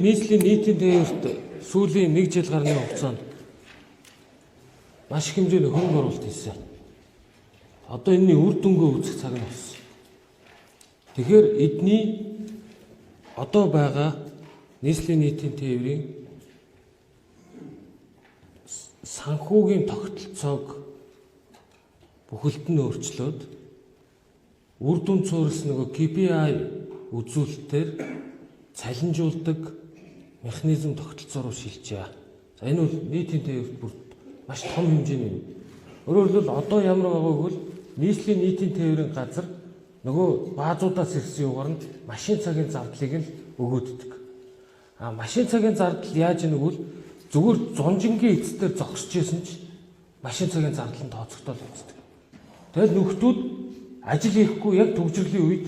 Нийтийн дээрт сүүлийн 1 жил гарны хугацаанд маш их хэмжээний хөрөнгө оруулалт хийсэн. Одоо энэний үр дүнгээ үзэх цаг нь болсон. Тэгэхээр эдний одоо байгаа нийтийн тээврийн санхүүгийн тогтолцоог бүхэлд нь өөрчлөөд үр дүн суурилсан нөгөө KPI үзүүлэлтээр цалинжуулдаг механизм тогтолцоо руу шилжээ. За энэ бол нийтийн тээврт бүр маш том хэмжээний. Өөрөөр хэлбэл одоо ямар байгааг бол нийтийн тээврийн газар нөгөө баазуудаас ирсэн юугаар нь машин цагийн зардлыг нь өгөөддөг. Машин цагийн зардал яаж нэг бол зүгээр зунжингийн эцээр зогсож исэн ч машин цагийн зардал нь тооцогдоод үздэг. Тэгэл нөхдүүд ажил хийхгүй яг төгжрлийн үед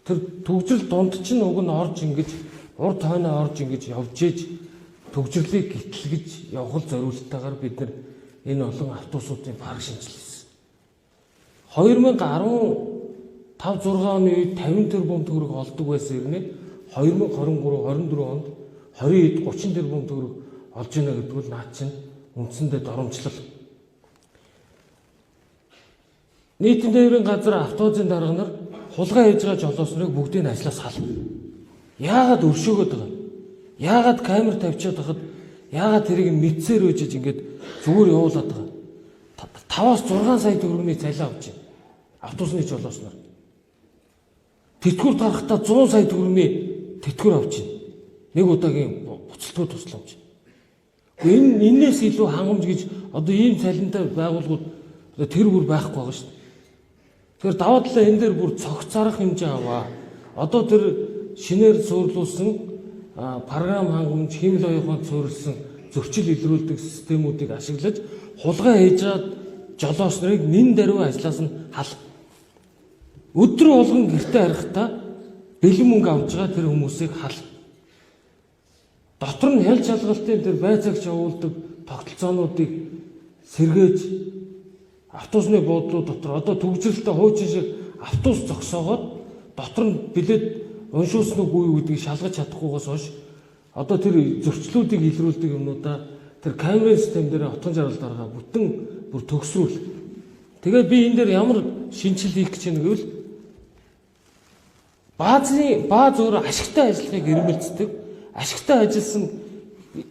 тэр төгжрөл дунд чинь уг нь орж ингэж урд хойноо орж ингэж явж ээж төгжрлийг гитлгэж явах зорилттойгоор бид нар энэ олон автобусуудын парк шинжилсэн. 2015-6 оны үед 50 тэрбум төгрөг олдог байсан юм. 2023-24 онд 20-30 тэрбум төгрөг олж ийнэ гэдэг нь наад чинь үндсэндээ доромжлол. Нийтийн тээврийн газар автобусын дарга нар хулгай хийж байгаа жолоосрыг бүгдийг ажлаас хал. Яагаад өршөөгөөд байгаа юм? Яагаад камер тавьчихад байхад яагаад тэрийг мэдсээр өжиж ингээд зүгээр явуулаад байгаа? 5-6 сая төгрөгийн цалин авч байна. Автобусны жолоос нар. Тэтгэврт гарахдаа 100 сая төгрөгийн тэтгэвэр авч байна. Нэг удаагийн буцалтгүй тусламж. Энээс илүү хангамж гэж одоо ийм цалинтай байгууллагууд тэр бүр байхгүй байгаа шүү дээ. Тэгэхээр даваа талаа энэ дээр бүр цогц зарах хэмжээ аваа. Одоо тэр шинээр суурилуулсан програм хангамж, хэмэл оюухан суурилсан зөрчил илрүүлдэг системүүдийг ашиглаж хулгай хийж чад жолооч нарыг нэн даруй ажлаас нь хал. Өдөр болгон гэртээ харихтаа бэлэн мөнгө авч байгаа тэр хүмүүсийг хал. Дотор нь хяль шалгалтын тэр байцаагч явуулдаг тогтолцоонуудыг сэргээж автобусны буудлууд дотор одоо төгжрэлтэй хуучин шиг автобус зогсоогоод дотор нь билет уншуулсан уу үгүй гэдгийг шалгаж чадахгүйгээс хойш одоо тэр зөрчлүүдийг илрүүлдэг юмнуудаа тэр камерын систем дээр отгон жаргал даргаа бүтэн бүр төгсрүүл. Тэгээд би энэ дээр ямар шинжил хийх гэж байна гэвэл бааз өөр ашигтай ажиллахыг эрмэлздэг. Ашигтай ажилласан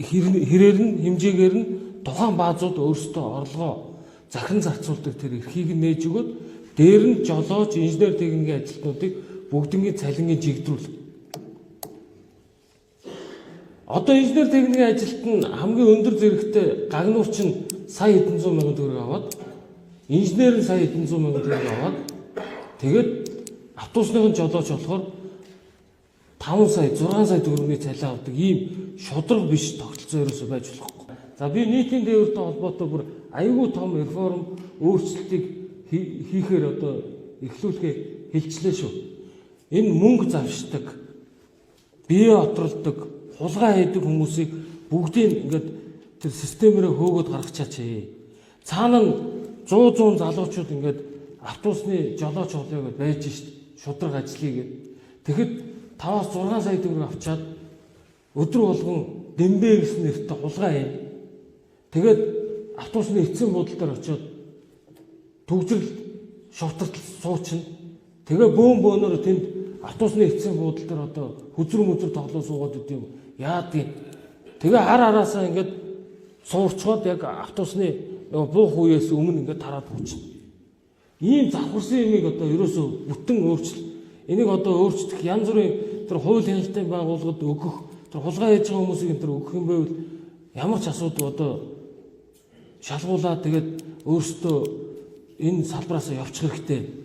хэрээр нь хэмжээгээр нь тухайн баазууд өөрсдөө орлогоо захин зарцуулдаг тэр эрхийг нээж өгөөд дээр нь жолооч инженер техникийн ажилтнуудыг бүгднийг цалингийн жигдрүүл. Одоо инженер техникийн ажилт нь хамгийн өндөр зэрэгтэй гагнуур чинь сая хэдэн зуун мянган төгрөг аваад инженер нь сая хэдэн зуун мянган төгрөг аваад тэгээд автобусныхын жолооч болохоор 5 сая 6 сая төгрөгийн цалин авдаг ийм шудраг биш тогтолцоо ерөөсөй байж болохгүй. За би нийтийн дээвэртэй холбоотой бүр аюулгүй том реформ өөрчлөлтийг хийхээр одоо эхлүүлэхээ хэлжлээ шүү. Энэ мөнгө завшдаг, бие отролдог, хулгай хийдэг хүмүүсийг бүгдийг ингээд тэр системээрээ хөөгөөд гаргачаач. Цаана нь 100 залуучууд ингээд автобусны жолооч болоё гэж байж шít шудраг ажиллая гэд. Тэгэхэд 5-6 сая төгрөг авчаад өдөр болгон дэмбэ гэсэн нэртэй хулгай хийн. Тэгээд автобусны эцсийн буудлын дээр очиод төгжрөл шовтортол суучна. Тэгээ бөөнөр тэнд автобусны эцсийн буудлын дээр одоо хүзэр тоглоо суугаад идэв. Яадгийг. Тэгээ араасаа ингээд суурчгаад яг автобусны буух үеэс өмнө ингээд тараад буучна. Ийм завхарсан юмыг одоо ерөөсөө бүтэн өөрчлөл. Энийг одоо өөрчлөх янз бүрийн тэр хууль хяналтын байгууллагад өгөх тэр хулгай хийж байгаа хүмүүсийг энэ өгөх юм байвал ямар ч асуудал одоо шалгуулаад тэгээд өөрсдөө энэ салбараасаа явчих хэрэгтэй.